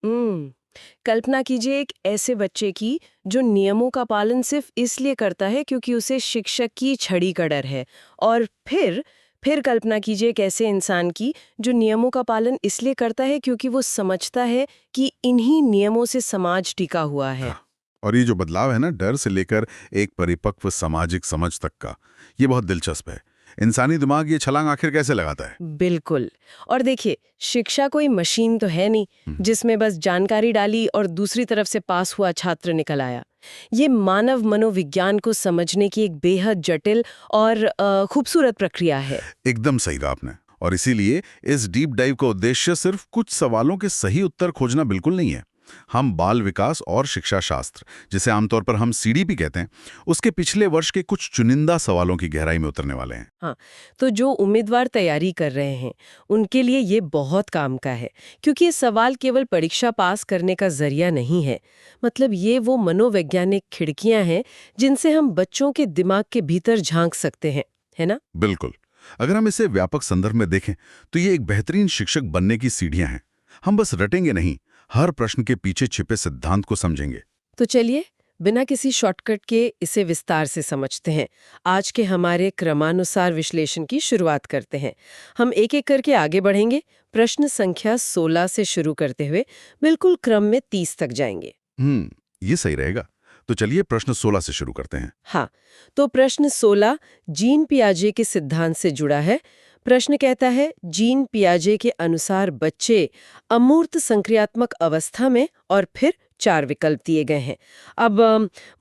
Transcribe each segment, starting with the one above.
हम्म कल्पना कीजिए एक ऐसे बच्चे की जो नियमों का पालन सिर्फ इसलिए करता है क्योंकि उसे शिक्षक की छड़ी का डर है। और फिर कल्पना कीजिए एक ऐसे इंसान की जो नियमों का पालन इसलिए करता है क्योंकि वो समझता है कि इन्हीं नियमों से समाज टिका हुआ है। हाँ। और ये जो बदलाव है ना, डर से लेकर एक परिपक्व सामाजिक समझ तक का, ये बहुत दिलचस्प है। इंसानी दिमाग ये छलांग आखिर कैसे लगाता है? बिल्कुल। और देखिए, शिक्षा कोई मशीन तो है नहीं हम्म, जिसमें बस जानकारी डाली और दूसरी तरफ से पास हुआ छात्र निकल आया। ये मानव मनोविज्ञान को समझने की एक बेहद जटिल और खूबसूरत प्रक्रिया है। एकदम सही कहा आपने। और इसीलिए इस डीप डाइव का उद्देश्य सिर्फ कुछ सवालों के सही उत्तर खोजना बिल्कुल नहीं है। हम बाल विकास और शिक्षा शास्त्र, जिसे आमतौर पर हम सीडीपी कहते हैं, उसके पिछले वर्ष के कुछ चुनिंदा सवालों की गहराई में उतरने वाले हैं। हाँ, तो जो उम्मीदवार तैयारी कर रहे हैं, उनके लिए ये बहुत काम का है, क्योंकि ये सवाल केवल परीक्षा पास करने का जरिया नहीं है। मतलब ये वो मनोवैज्ञानिक खिड़कियां हैं जिनसे हम बच्चों के दिमाग के भीतर झांक सकते हैं, है ना? बिल्कुल। अगर हम इसे व्यापक संदर्भ में देखें तो ये एक बेहतरीन शिक्षक बनने की सीढ़ियां हैं। हम बस रटेंगे नहीं, हर प्रश्न के पीछे छिपे सिद्धांत को समझेंगे। तो चलिए, बिना किसी शॉर्टकट के इसे विस्तार से समझते हैं। आज के हमारे क्रमानुसार विश्लेषण की शुरुआत करते हैं। हम एक एक करके आगे बढ़ेंगे, प्रश्न संख्या 16 से शुरू करते हुए बिल्कुल क्रम में 30 तक जाएंगे। ये सही रहेगा। तो चलिए प्रश्न 16 से शुरू करते हैं। हाँ, तो प्रश्न 16 जीन पियाजे के सिद्धांत से जुड़ा है। प्रश्न कहता है, जीन पियाजे के अनुसार बच्चे अमूर्त संक्रियात्मक अवस्था में, और फिर 4 विकल्प दिए गए हैं। अब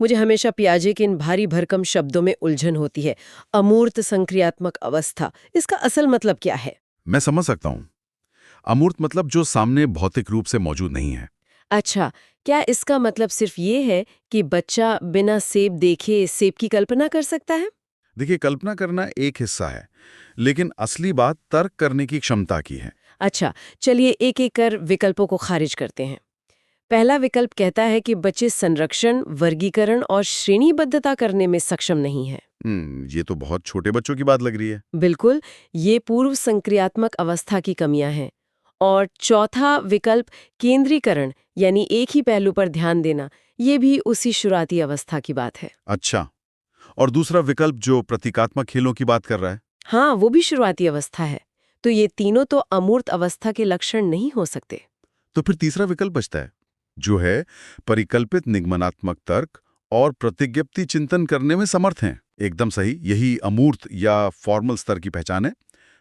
मुझे हमेशा पियाजे के इन भारी भरकम शब्दों में उलझन होती है। अमूर्त संक्रियात्मक अवस्था, इसका असल मतलब क्या है? मैं समझ सकता हूँ। अमूर्त मतलब जो सामने भौतिक रूप से मौजूद नहीं है। अच्छा, क्या इसका मतलब सिर्फ ये है कि बच्चा बिना सेब देखे सेब की कल्पना कर सकता है? देखिए, कल्पना करना एक हिस्सा है, लेकिन असली बात तर्क करने की क्षमता की है। अच्छा, चलिए एक एक कर विकल्पों को खारिज करते हैं। पहला विकल्प कहता है कि बच्चे संरक्षण, वर्गीकरण और श्रेणीबद्धता करने में सक्षम नहीं है। ये तो बहुत छोटे बच्चों की बात लग रही है। बिल्कुल, ये पूर्व संक्रियात्मक अवस्था की कमियां हैं। और चौथा विकल्प केंद्रीकरण, यानी एक ही पहलू पर ध्यान देना, ये भी उसी शुरुआती अवस्था की बात है। अच्छा। और दूसरा विकल्प जो प्रतीकात्मक खेलों की बात कर रहा है? हाँ, वो भी शुरुआती अवस्था है। तो ये तीनों तो अमूर्त अवस्था के लक्षण नहीं हो सकते। तो फिर तीसरा विकल्प बचता है, जो है परिकल्पित निगमनात्मक तर्क और प्रतिज्ञप्ति चिंतन करने में समर्थ हैं। एकदम सही, यही अमूर्त या फॉर्मल स्तर की पहचान है।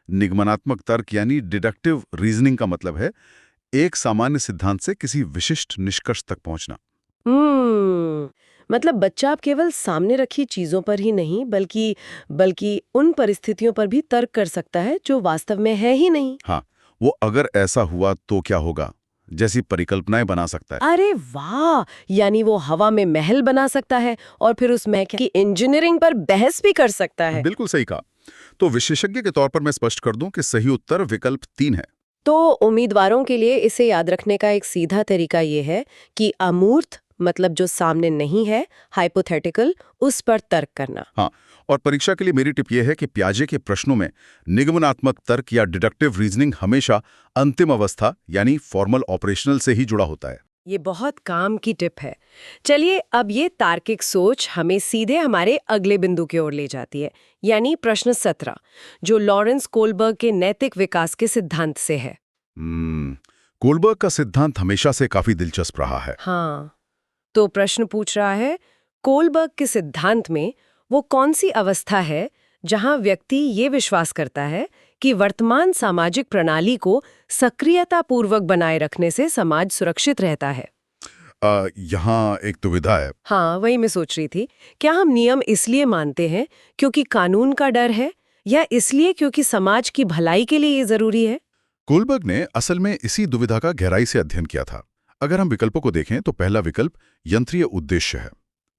निगमनात्मक तर्क यानी डिडक्टिव रीजनिंग का मतलब है एक सामान्य सिद्धांत से किसी विशिष्ट निष्कर्ष तक पहुंचना। हम्म मतलब बच्चा अब केवल सामने रखी चीजों पर ही नहीं, बल्कि बल्कि उन परिस्थितियों पर भी तर्क कर सकता है जो वास्तव में है ही नहीं। हाँ, वो अगर ऐसा हुआ तो क्या होगा जैसी परिकल्पनाएं बना सकता है। अरे वाह! यानी वो हवा में महल बना सकता है और फिर उस महल की इंजीनियरिंग पर बहस भी कर सकता है। बिल्कुल सही कहा। तो विशेषज्ञ के तौर पर मैं स्पष्ट कर दूं कि सही उत्तर विकल्प 3 है। तो उम्मीदवारों के लिए इसे याद रखने का एक सीधा तरीका ये है कि अमूर्त मतलब जो सामने नहीं है, हाइपोथेटिकल, उस पर तर्क करना। हाँ, और परीक्षा के लिए मेरी टिप यह है कि पियाजे के प्रश्नों में निगमनात्मक तर्क या डिडक्टिव रीजनिंग हमेशा अंतिम अवस्था यानी फॉर्मल ऑपरेशनल से ही जुड़ा होता है। ये बहुत काम की टिप है। चलिए, अब ये तार्किक सोच हमें सीधे हमारे अगले बिंदु की ओर ले जाती है, यानी प्रश्न 17, जो लॉरेंस कोलबर्ग के नैतिक विकास के सिद्धांत से है। कोलबर्ग का सिद्धांत हमेशा से काफी दिलचस्प रहा है। हाँ, तो प्रश्न पूछ रहा है, कोलबर्ग के सिद्धांत में वो कौन सी अवस्था है जहां व्यक्ति ये विश्वास करता है कि वर्तमान सामाजिक प्रणाली को सक्रियतापूर्वक बनाए रखने से समाज सुरक्षित रहता है? यहाँ एक दुविधा है। हाँ, वही मैं सोच रही थी। क्या हम नियम इसलिए मानते हैं क्योंकि कानून का डर है, या इसलिए क्योंकि समाज की भलाई के लिए ये जरूरी है? कोलबर्ग ने असल में इसी दुविधा का गहराई से अध्ययन किया था। अगर हम विकल्पों को देखें तो पहला विकल्प यंत्रीय उद्देश्य है।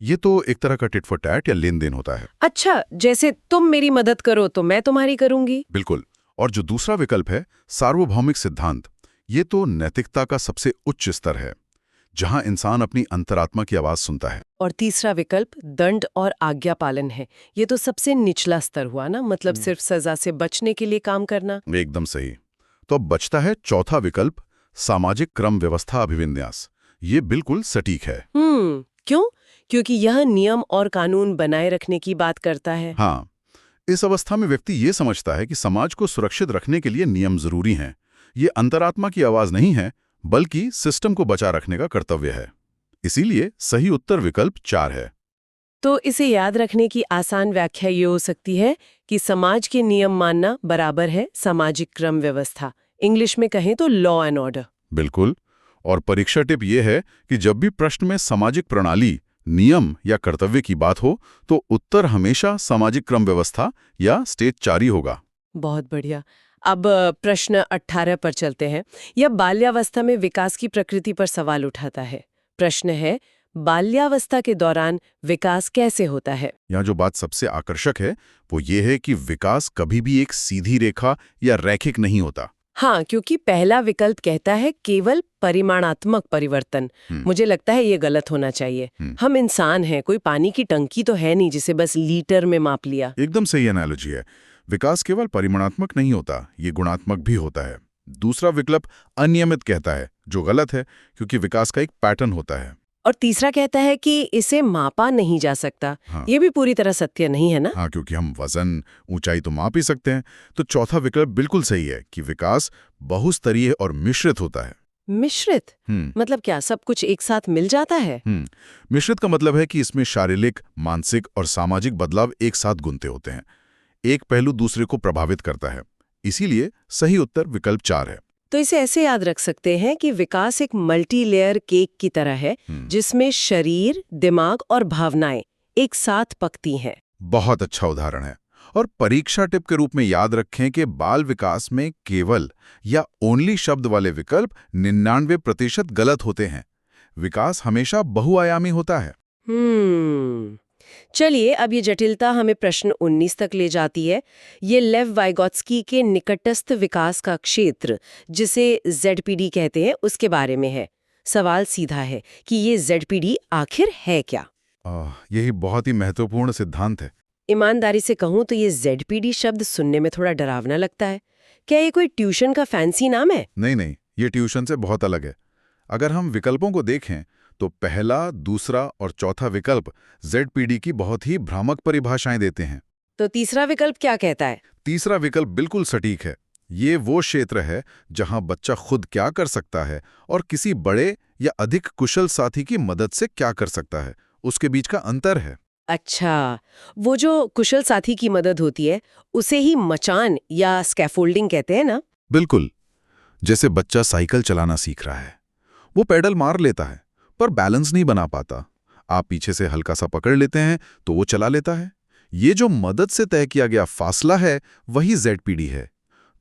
ये तो एक तरह का टिट फॉर टैट या लेन देन होता है। अच्छा, जैसे तुम मेरी मदद करो तो मैं तुम्हारी करूंगी। बिल्कुल। और जो दूसरा विकल्प है सार्वभौमिक सिद्धांत, ये तो नैतिकता का सबसे उच्च स्तर है, जहां इंसान अपनी अंतरात्मा की आवाज सुनता है। और तीसरा विकल्प दंड और आज्ञा पालन है। ये तो सबसे निचला स्तर हुआ ना, मतलब सिर्फ सजा से बचने के लिए काम करना। एकदम सही। तो अब बचता है चौथा विकल्प, सामाजिक क्रम व्यवस्था अभिविन्यास, ये बिल्कुल सटीक है। क्यों? क्योंकि यह नियम और कानून बनाए रखने की बात करता है। हाँ, इस अवस्था में व्यक्ति ये समझता है कि समाज को सुरक्षित रखने के लिए नियम जरूरी हैं। ये अंतरात्मा की आवाज नहीं है, बल्कि सिस्टम को बचा रखने का कर्तव्य है। इसीलिए सही उत्तर विकल्प 4 है। तो इसे याद रखने की आसान व्याख्या ये हो सकती है कि समाज के नियम मानना बराबर है सामाजिक क्रम व्यवस्था। इंग्लिश में कहें तो लॉ एंड ऑर्डर। बिल्कुल। और परीक्षा टिप ये है कि जब भी प्रश्न में सामाजिक प्रणाली, नियम या कर्तव्य की बात हो, तो उत्तर हमेशा सामाजिक क्रम व्यवस्था या स्टेज 4 ही होगा। बहुत बढ़िया। अब प्रश्न 18 पर चलते हैं। यह बाल्यावस्था में विकास की प्रकृति पर सवाल उठाता है। प्रश्न है, बाल्यावस्था के दौरान विकास कैसे होता है? यहाँ जो बात सबसे आकर्षक है वो ये है कि विकास कभी भी एक सीधी रेखा या रैखिक नहीं होता। हाँ, क्योंकि पहला विकल्प कहता है केवल परिमाणात्मक परिवर्तन। मुझे लगता है ये गलत होना चाहिए। हम इंसान हैं, कोई पानी की टंकी तो है नहीं जिसे बस लीटर में माप लिया। एकदम सही एनालॉजी है। विकास केवल परिमाणात्मक नहीं होता, ये गुणात्मक भी होता है। दूसरा विकल्प अनियमित कहता है, जो गलत है क्योंकि विकास का एक पैटर्न होता है। और तीसरा कहता है कि इसे मापा नहीं जा सकता। हाँ। ये भी पूरी तरह सत्य नहीं है ना? हाँ, क्योंकि हम वजन, ऊंचाई तो माप ही सकते हैं। तो चौथा विकल्प बिल्कुल सही है कि विकास बहुस्तरीय और मिश्रित होता है। मिश्रित मतलब क्या, सब कुछ एक साथ मिल जाता है? मिश्रित का मतलब है कि इसमें शारीरिक, मानसिक और सामाजिक बदलाव एक साथ गुंथे होते हैं। एक पहलू दूसरे को प्रभावित करता है। इसीलिए सही उत्तर विकल्प 4 है। तो इसे ऐसे याद रख सकते हैं कि विकास एक मल्टी लेयर केक की तरह है, जिसमें शरीर, दिमाग और भावनाएं एक साथ पकती हैं। बहुत अच्छा उदाहरण है। और परीक्षा टिप के रूप में याद रखें कि बाल विकास में केवल या ओनली शब्द वाले विकल्प 99% गलत होते हैं। विकास हमेशा बहुआयामी होता है। चलिए, अब ये जटिलता हमें प्रश्न 19 तक ले जाती है। ये लेव वाइगोत्स्की के निकटस्थ विकास का क्षेत्र, जिसे ZPD कहते हैं, उसके बारे में है। सवाल सीधा है कि ये ZPD आखिर है क्या? यही बहुत ही महत्वपूर्ण सिद्धांत है। ईमानदारी से कहूँ तो ये ZPD शब्द सुनने में थोड़ा डरावना लगता है। क्या ये कोई ट्यूशन का फैंसी नाम है? नहीं, ये ट्यूशन से बहुत अलग है। अगर हम विकल्पों को देखें तो पहला, दूसरा और चौथा विकल्प ZPD की बहुत ही भ्रामक परिभाषाएं देते हैं। तो तीसरा विकल्प क्या कहता है? तीसरा विकल्प बिल्कुल सटीक है। ये वो क्षेत्र है जहां बच्चा खुद क्या कर सकता है और किसी बड़े या अधिक कुशल साथी की मदद से क्या कर सकता है, उसके बीच का अंतर है। अच्छा, वो जो कुशल साथी की मदद होती है उसे ही मचान या स्कैफोल्डिंग कहते हैं ना? बिल्कुल। जैसे बच्चा साइकिल चलाना सीख रहा है, वो पेडल मार लेता है पर बैलेंस नहीं बना पाता। आप पीछे से हल्का सा पकड़ लेते हैं तो वो चला लेता है। ये जो मदद से तय किया गया फासला है वही ZPD है।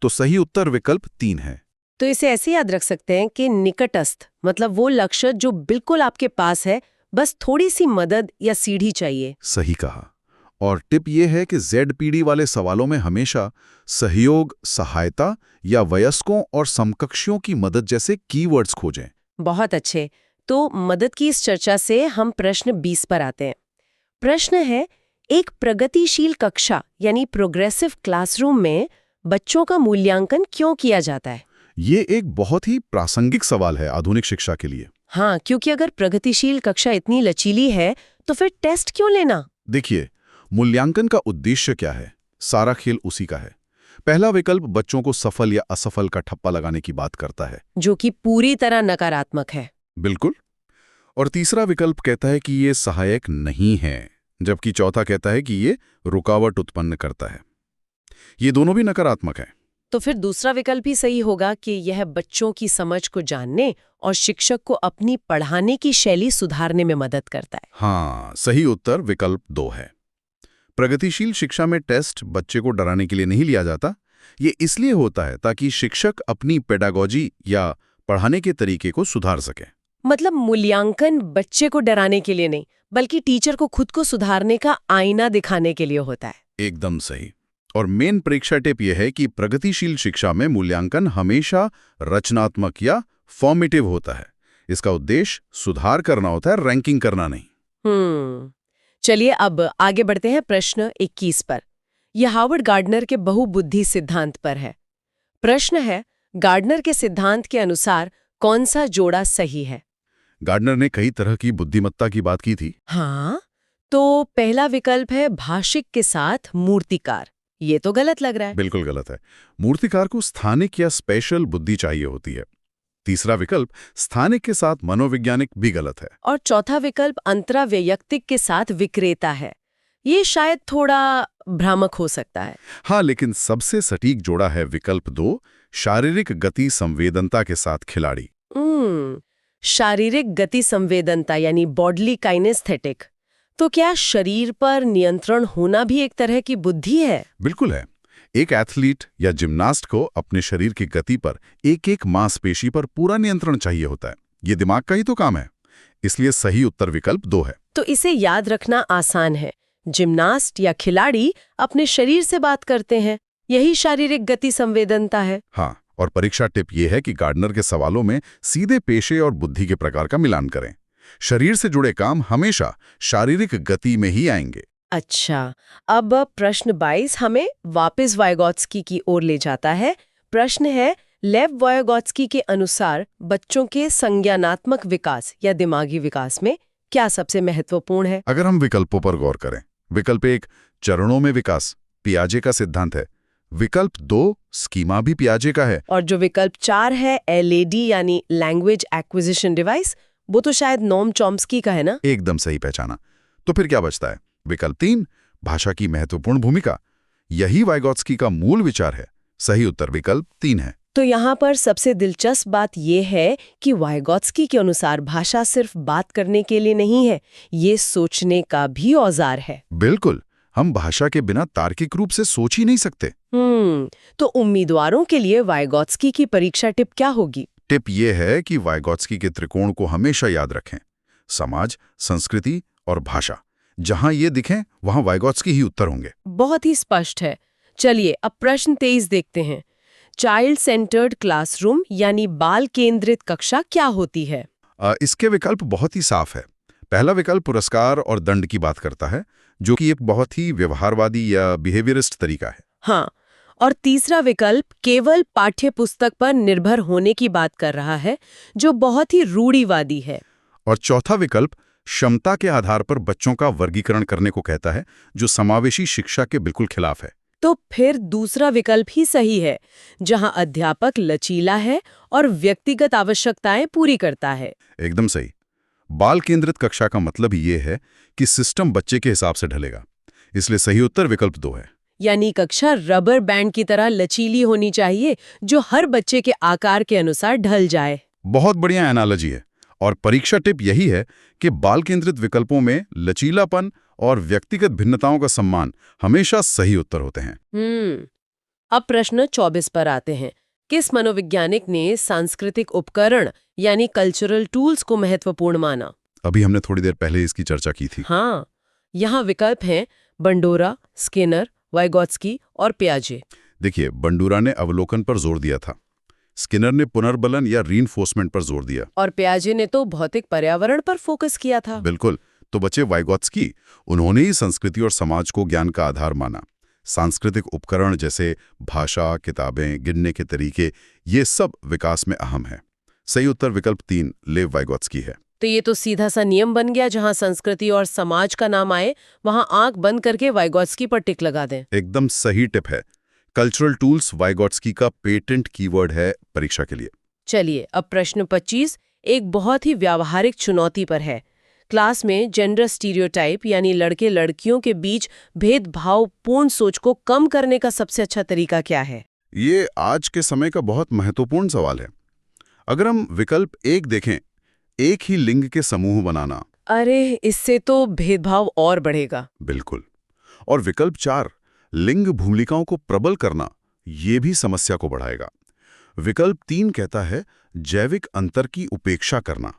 तो सही उत्तर विकल्प 3 है। तो इसे ऐसे याद रख सकते हैं कि निकटस्थ मतलब वो लक्ष्य जो बिल्कुल आपके पास है, बस थोड़ी सी मदद या सीढ़ी चाहिए। सही कहा। और टिप ये है कि ZPD वाले सवालों में हमेशा सहयोग, सहायता या वयस्कों और समकक्षियों की मदद जैसे कीवर्ड्स खोजें। बहुत अच्छे। तो मदद की इस चर्चा से हम प्रश्न 20 पर आते हैं। प्रश्न है, एक प्रगतिशील कक्षा यानी प्रोग्रेसिव क्लासरूम में बच्चों का मूल्यांकन क्यों किया जाता है? ये एक बहुत ही प्रासंगिक सवाल है आधुनिक शिक्षा के लिए। हाँ, क्योंकि अगर प्रगतिशील कक्षा इतनी लचीली है तो फिर टेस्ट क्यों लेना? देखिए, मूल्यांकन का उद्देश्य क्या है? सारा खेल उसी का है। पहला विकल्प बच्चों को सफल या असफल का ठप्पा लगाने की बात करता है, जो कि पूरी तरह नकारात्मक है। बिल्कुल। और तीसरा विकल्प कहता है कि ये सहायक नहीं है, जबकि चौथा कहता है कि ये रुकावट उत्पन्न करता है। ये दोनों भी नकारात्मक है। तो फिर दूसरा विकल्प ही सही होगा कि यह बच्चों की समझ को जानने और शिक्षक को अपनी पढ़ाने की शैली सुधारने में मदद करता है। हाँ, सही उत्तर विकल्प 2 है। प्रगतिशील शिक्षा में टेस्ट बच्चे को डराने के लिए नहीं लिया जाता। ये इसलिए होता है ताकि शिक्षक अपनी पेडागोजी या पढ़ाने के तरीके को सुधार सके। मतलब मूल्यांकन बच्चे को डराने के लिए नहीं, बल्कि टीचर को खुद को सुधारने का आईना दिखाने के लिए होता है। एकदम सही। और मेन परीक्षा टिप यह है कि प्रगतिशील शिक्षा में मूल्यांकन हमेशा रचनात्मक या फॉर्मेटिव होता है। इसका उद्देश्य सुधार करना होता है, रैंकिंग करना नहीं। चलिए अब आगे बढ़ते हैं प्रश्न 21 पर। यह हार्वर्ड गार्डनर के बहुबुद्धि सिद्धांत पर है। प्रश्न है, गार्डनर के सिद्धांत के अनुसार कौन सा जोड़ा सही है? गार्डनर ने कई तरह की बुद्धिमत्ता की बात की थी। हाँ, तो पहला विकल्प है भाषिक के साथ मूर्तिकार। ये तो गलत लग रहा है। बिल्कुल गलत है। मूर्तिकार को स्थानिक या स्पेशल बुद्धि चाहिए होती है। तीसरा विकल्प स्थानिक के साथ मनोवैज्ञानिक भी गलत है। और चौथा विकल्प अंतरावैयक्तिक के साथ विक्रेता है। ये शायद थोड़ा भ्रामक हो सकता है। हाँ, लेकिन सबसे सटीक जोड़ा है विकल्प 2, शारीरिक गति संवेदनता के साथ खिलाड़ी। शारीरिक गति संवेदनता यानी बॉडली काइनेस्थेटिक। तो क्या शरीर पर नियंत्रण होना भी एक तरह की बुद्धि है? बिल्कुल है। एक एथलीट या जिम्नास्ट को अपने शरीर की गति पर एक मांसपेशी पर पूरा नियंत्रण चाहिए होता है। ये दिमाग का ही तो काम है। इसलिए सही उत्तर विकल्प 2 है। तो इसे याद रखना आसान है। जिम्नास्ट या खिलाड़ी अपने शरीर से बात करते हैं, यही शारीरिक गति संवेदनता है। हाँ, और परीक्षा टिप ये है कि गार्डनर के सवालों में सीधे पेशे और बुद्धि के प्रकार का मिलान करें। शरीर से जुड़े काम हमेशा शारीरिक गति में ही आएंगे। अच्छा, अब प्रश्न 22 हमें वापस वाइगोत्स्की की ओर ले जाता है। प्रश्न है, लेव वाइगोत्स्की के अनुसार बच्चों के संज्ञानात्मक विकास या दिमागी विकास में क्या सबसे महत्वपूर्ण है? अगर हम विकल्पों पर गौर करें, विकल्प 1 चरणों में विकास, पियाजे का सिद्धांत है। विकल्प 2 स्कीमा भी पियाजे का है। और जो विकल्प 4 है LAD यानी लैंग्वेज एक्विजिशन डिवाइस, वो तो शायद नोम चॉम्स्की का है ना? एकदम सही पहचाना। तो फिर क्या बचता है? विकल्प 3 भाषा की महत्वपूर्ण भूमिका। यही वाइगोत्स्की का मूल विचार है। सही उत्तर विकल्प 3 है। तो यहाँ पर सबसे दिलचस्प बात यह है कि वाइगोत्स्की के अनुसार भाषा सिर्फ बात करने के लिए नहीं है, ये सोचने का भी औजार है। बिल्कुल, हम भाषा के बिना तार्किक रूप से सोच ही नहीं सकते। तो उम्मीदवारों के लिए वाइगोत्स्की की परीक्षा टिप क्या होगी? टिप ये है कि वाइगोत्स्की के त्रिकोण को हमेशा याद रखें। समाज, संस्कृति और भाषा। जहां ये दिखें, वहां वाइगोत्स्की ही उत्तर होंगे। बहुत ही स्पष्ट है। चलिए अब प्रश्न 23 देखते हैं। चाइल्ड सेंटर्ड क्लासरूम यानी बाल केंद्रित कक्षा क्या होती है? इसके विकल्प बहुत ही साफ है। पहला विकल्प पुरस्कार और दंड की बात करता है, जो कि एक बहुत ही व्यवहारवादी या बिहेवियरिस्ट तरीका है। हाँ, और तीसरा विकल्प केवल पाठ्य पुस्तक पर निर्भर होने की बात कर रहा है, जो बहुत ही रूढ़िवादी है। और चौथा विकल्प क्षमता के आधार पर बच्चों का वर्गीकरण करने को कहता है, जो समावेशी शिक्षा के बिल्कुल खिलाफ है। तो फिर दूसरा विकल्प ही सही है, जहां अध्यापक लचीला है और व्यक्तिगत आवश्यकताएं पूरी करता है। एकदम सही। बाल केंद्रित कक्षा का मतलब ये है कि सिस्टम बच्चे के हिसाब से ढलेगा। इसलिए सही उत्तर विकल्प 2 है। यानी कक्षा रबर बैंड की तरह लचीली होनी चाहिए, जो हर बच्चे के आकार के अनुसार ढल जाए। बहुत बढ़िया एनालॉजी है। और परीक्षा टिप यही है कि बाल केंद्रित विकल्पों में लचीलापन और व्यक्तिगत भिन्नताओं का सम्मान हमेशा सही उत्तर होते हैं। अब प्रश्न 24 पर आते हैं। किस मनोवैज्ञानिक ने सांस्कृतिक उपकरण यानी कल्चरल टूल्स को महत्वपूर्ण माना? अभी हमने थोड़ी देर पहले इसकी चर्चा की थी। हाँ, यहाँ विकल्प हैं बंडोरा, स्किनर, वाइगोत्स्की और पियाजे। देखिए, बंडूरा ने अवलोकन पर जोर दिया था, स्किनर ने पुनर्बलन या रीइंफोर्समेंट पर जोर दिया, और पियाजे ने तो भौतिक पर्यावरण पर फोकस किया था। बिल्कुल। तो बचे वाइगोत्स्की। उन्होंने ही संस्कृति और समाज को ज्ञान का आधार माना। सांस्कृतिक उपकरण जैसे भाषा, किताबें, गिनने के तरीके, ये सब विकास में अहम है। सही उत्तर विकल्प 3 लेव वाइगोत्स्की है। तो ये तो सीधा सा नियम बन गया, जहां संस्कृति और समाज का नाम आए वहां आंख बंद करके वाइगोत्स्की पर टिक लगा दें। एकदम सही टिप है। कल्चरल टूल्स वाइगोत्स्की का पेटेंट कीवर्ड है परीक्षा के लिए। चलिए अब प्रश्न 25 एक बहुत ही व्यावहारिक चुनौती पर है। क्लास में जेंडर स्टीरियोटाइप यानी लड़के लड़कियों के बीच भेदभावपूर्ण सोच को कम करने का सबसे अच्छा तरीका क्या है? ये आज के समय का बहुत महत्वपूर्ण सवाल है। अगर हम विकल्प 1 देखें, एक ही लिंग के समूह बनाना। अरे, इससे तो भेदभाव और बढ़ेगा। बिल्कुल। और विकल्प 4 लिंग भूमिकाओं को प्रबल करना, ये भी समस्या को बढ़ाएगा। विकल्प 3 कहता है जैविक अंतर की उपेक्षा करना।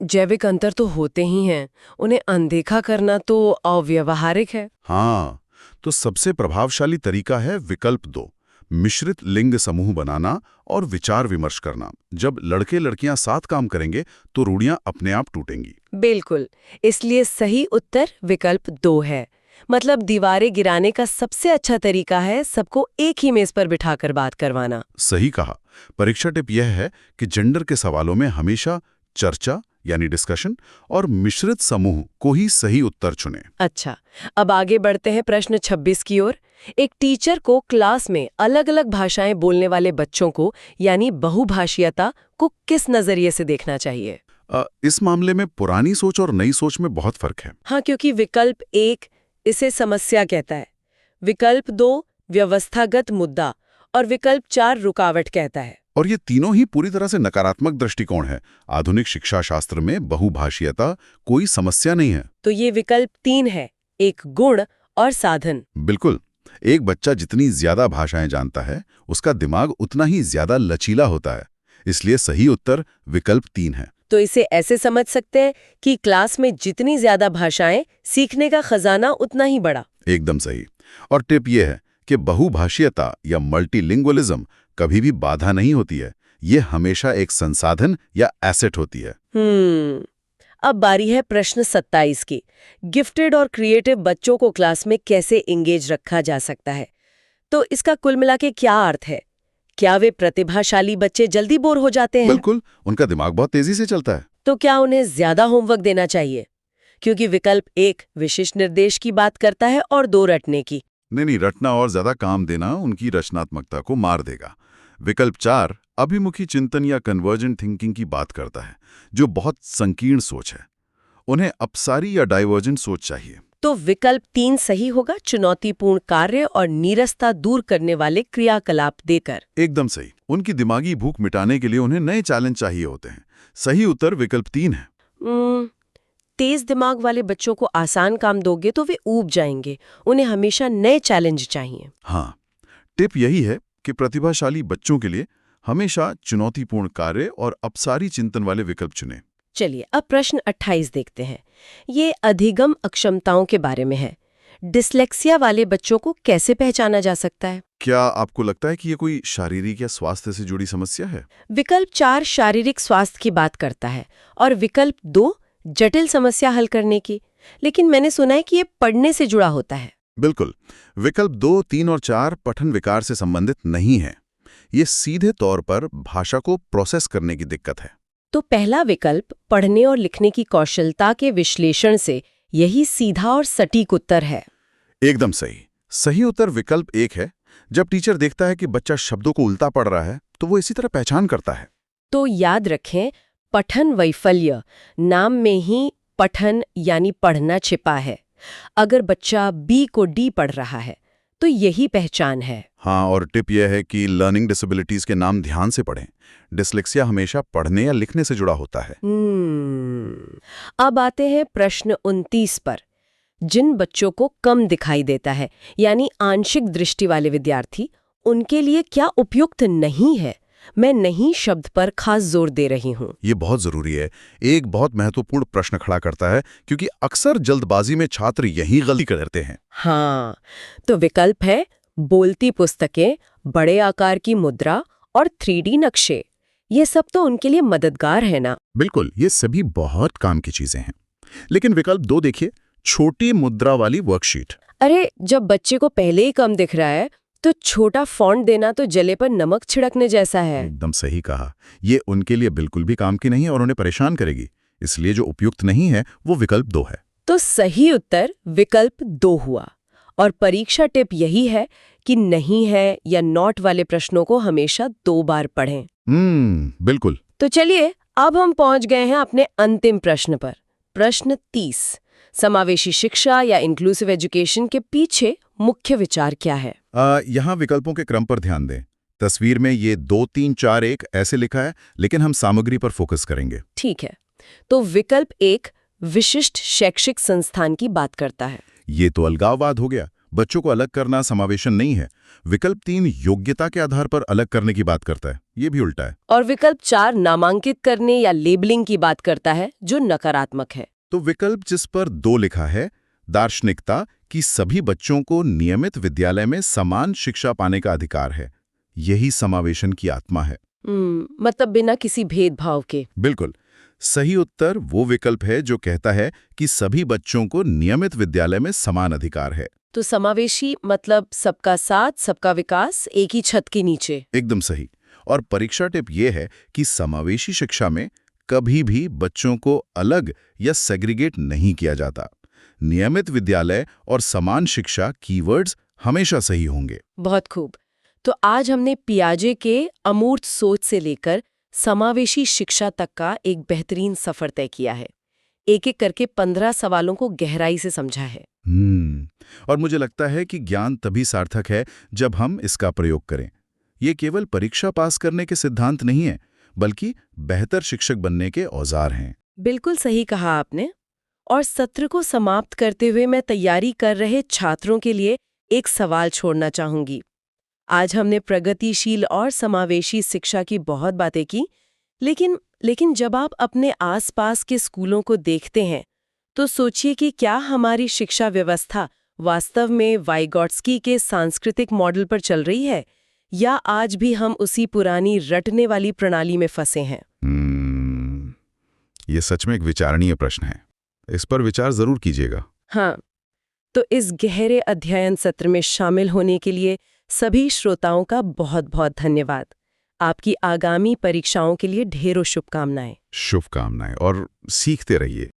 जैविक अंतर तो होते ही हैं, उन्हें अनदेखा करना तो अव्यावहारिक है। हाँ, तो सबसे प्रभावशाली तरीका है विकल्प 2 मिश्रित लिंग समूह बनाना और विचार विमर्श करना। जब लड़के लड़कियां साथ काम करेंगे तो रूढ़ियां अपने आप टूटेंगी। बिल्कुल, इसलिए सही उत्तर विकल्प 2 है। मतलब दीवारें गिराने का सबसे अच्छा तरीका है सबको एक ही मेज पर बिठाकर बात करवाना। सही कहा। परीक्षा टिप यह है कि जेंडर के सवालों में हमेशा चर्चा यानी डिस्कशन और मिश्रित समूह को ही सही उत्तर चुनें। अच्छा, अब आगे बढ़ते हैं प्रश्न 26 की ओर। एक टीचर को क्लास में अलग-अलग भाषाएं बोलने वाले बच्चों को यानी बहुभाषीयता को किस नजरिए से देखना चाहिए? इस मामले में पुरानी सोच और नई सोच में बहुत फर्क है। हाँ, क्योंकि विकल्प 1 इसे समस्या कहता है, विकल्प 2 व्यवस्थागत मुद्दा और विकल्प 4 रुकावट कहता है। और ये तीनों ही पूरी तरह से नकारात्मक दृष्टिकोण है। आधुनिक शिक्षा शास्त्र में बहुभाषीयता कोई समस्या नहीं है। तो ये विकल्प 3 है, एक गुण और साधन। बिल्कुल। एक बच्चा जितनी ज्यादा भाषाएं जानता है, उसका दिमाग उतना ही ज्यादा लचीला होता है। इसलिए सही उत्तर विकल्प 3 है। तो इसे ऐसे समझ सकते हैं कि क्लास में जितनी ज्यादा भाषाएं, सीखने का खजाना उतना ही बड़ा। एकदम सही। और टिप ये है कि बहुभाषीयता या मल्टीलिंगुअलिज्म कभी भी बाधा नहीं होती है। ये हमेशा एक संसाधन या एसेट होती है। अब बारी है प्रश्न 27 की। गिफ्टेड और क्रिएटिव बच्चों को क्लास में कैसे इंगेज रखा जा सकता है? तो इसका कुल मिला के क्या अर्थ है? क्या वे प्रतिभाशाली बच्चे जल्दी बोर हो जाते हैं? बिल्कुल, उनका दिमाग बहुत तेजी से चलता है। तो क्या उन्हें ज्यादा होमवर्क देना चाहिए? क्योंकि विकल्प 1 विशिष्ट निर्देश की बात करता है और 2 रटने की। नहीं, रटना और ज्यादा काम देना उनकी रचनात्मकता को मार देगा। विकल्प 4 अभिमुखी चिंतन या कन्वर्जेंट थिंकिंग की बात करता है, जो बहुत संकीर्ण सोच है। उन्हें अपसारी या डाइवर्जेंट सोच चाहिए। तो विकल्प 3 सही होगा, चुनौतीपूर्ण कार्य और नीरसता दूर करने वाले क्रियाकलाप देकर। एकदम सही। उनकी दिमागी भूख मिटाने के लिए उन्हें नए चैलेंज चाहिए होते हैं। सही उत्तर विकल्प 3 है। तेज दिमाग वाले बच्चों को आसान काम दोगे तो वे ऊब जाएंगे। उन्हें हमेशा नए चैलेंज चाहिए। हाँ, टिप यही है कि प्रतिभाशाली बच्चों के लिए हमेशा चुनौतीपूर्ण कार्य और अपसारी चिंतन वाले विकल्प चुनें। चलिए अब प्रश्न 28 देखते हैं। ये अधिगम अक्षमताओं के बारे में है। डिस्लेक्सिया वाले बच्चों को कैसे पहचाना जा सकता है? क्या आपको लगता है कि ये कोई शारीरिक या स्वास्थ्य से जुड़ी समस्या है? विकल्प 4 शारीरिक स्वास्थ्य की बात करता है और विकल्प 2 जटिल समस्या हल करने की। लेकिन मैंने सुना है कि ये पढ़ने से जुड़ा होता है। बिल्कुल। विकल्प 2, 3 और 4 पठन विकार से संबंधित नहीं है। ये सीधे तौर पर भाषा को प्रोसेस करने की दिक्कत है। तो पहला विकल्प पढ़ने और लिखने की कौशलता के विश्लेषण से यही सीधा और सटीक उत्तर है। एकदम सही। सही उत्तर विकल्प 1 है। जब टीचर देखता है कि बच्चा शब्दों को उल्टा पढ़ रहा है, तो वो इसी तरह पहचान करता है। तो याद रखें, पठन वैफल्य नाम में ही पठन यानी पढ़ना छिपा है। अगर बच्चा बी को डी पढ़ रहा है तो यही पहचान है। हाँ, और टिप यह है कि लर्निंग डिसेबिलिटीज के नाम ध्यान से पढ़ें। डिस्लेक्सिया हमेशा पढ़ने या लिखने से जुड़ा होता है। अब आते हैं प्रश्न 29 पर। जिन बच्चों को कम दिखाई देता है यानी आंशिक दृष्टि वाले विद्यार्थी, उनके लिए क्या उपयुक्त नहीं है? मैं नहीं शब्द पर खास जोर दे रही हूँ। ये बहुत जरूरी है। एक बहुत महत्वपूर्ण प्रश्न खड़ा करता है, क्योंकि अक्सर जल्दबाजी में छात्र यही गलती करते हैं। हाँ, तो विकल्प है बोलती पुस्तकें, बड़े आकार की मुद्रा और 3D नक्शे। ये सब तो उनके लिए मददगार है ना? बिल्कुल, ये सभी बहुत काम की चीजें हैं। लेकिन विकल्प 2 देखिए, छोटी मुद्रा वाली वर्कशीट। अरे, जब बच्चे को पहले ही कम दिख रहा है तो छोटा फॉन्ट देना तो जले पर नमक छिड़कने जैसा है। एकदम सही कहा। ये उनके लिए बिल्कुल भी काम की नहीं है और उन्हें परेशान करेगी। इसलिए जो उपयुक्त नहीं है वो विकल्प 2 है। तो सही उत्तर विकल्प 2 हुआ। और परीक्षा टिप यही है कि नहीं है या नॉट वाले प्रश्नों को हमेशा 2 बार पढ़ें। बिल्कुल। तो चलिए अब हम पहुंच गए हैं अपने अंतिम प्रश्न पर। प्रश्न 30। समावेशी शिक्षा या इंक्लूसिव एजुकेशन के पीछे मुख्य विचार क्या है? यहाँ विकल्पों के क्रम पर ध्यान दें। तस्वीर में ये 2, 3, 4, 1 ऐसे लिखा है, लेकिन हम सामग्री पर फोकस करेंगे। ठीक है, तो विकल्प 1 विशिष्ट शैक्षिक संस्थान की बात करता है। ये तो अलगाववाद हो गया। बच्चों को अलग करना समावेशन नहीं है। विकल्प 3 योग्यता के आधार पर अलग करने की बात करता है। ये भी उल्टा है। और विकल्प 4 नामांकित करने या लेबलिंग की बात करता है, जो नकारात्मक है। तो विकल्प जिस पर 2 लिखा है, दार्शनिकता कि सभी बच्चों को नियमित विद्यालय में समान शिक्षा पाने का अधिकार है, यही समावेशन की आत्मा है। मतलब बिना किसी भेदभाव के। बिल्कुल। सही उत्तर वो विकल्प है जो कहता है कि सभी बच्चों को नियमित विद्यालय में समान अधिकार है। तो समावेशी मतलब सबका साथ, सबका विकास, एक ही छत के नीचे। एकदम सही। और परीक्षा टिप ये है कि समावेशी शिक्षा में कभी भी बच्चों को अलग या सेग्रीगेट नहीं किया जाता। नियमित विद्यालय और समान शिक्षा कीवर्ड्स हमेशा सही होंगे। बहुत खूब। तो आज हमने पियाजे के अमूर्त सोच से लेकर समावेशी शिक्षा तक का एक बेहतरीन सफर तय किया है। एक एक करके 15 सवालों को गहराई से समझा है। और मुझे लगता है कि ज्ञान तभी सार्थक है जब हम इसका प्रयोग करें। ये केवल परीक्षा पास करने के सिद्धांत नहीं है, बल्कि बेहतर शिक्षक बनने के औजार हैं। बिल्कुल सही कहा आपने। और सत्र को समाप्त करते हुए मैं तैयारी कर रहे छात्रों के लिए एक सवाल छोड़ना चाहूंगी। आज हमने प्रगतिशील और समावेशी शिक्षा की बहुत बातें की, लेकिन जब आप अपने आसपास के स्कूलों को देखते हैं, तो सोचिए कि क्या हमारी शिक्षा व्यवस्था वास्तव में वाइगॉट्स्की के सांस्कृतिक मॉडल पर चल रही है, या आज भी हम उसी पुरानी रटने वाली प्रणाली में फंसे हैं? ये सच में एक विचारणीय प्रश्न है। इस पर विचार जरूर कीजिएगा। हाँ, तो इस गहरे अध्ययन सत्र में शामिल होने के लिए सभी श्रोताओं का बहुत बहुत धन्यवाद। आपकी आगामी परीक्षाओं के लिए ढेरों शुभकामनाएं। शुभकामनाएं और सीखते रहिए।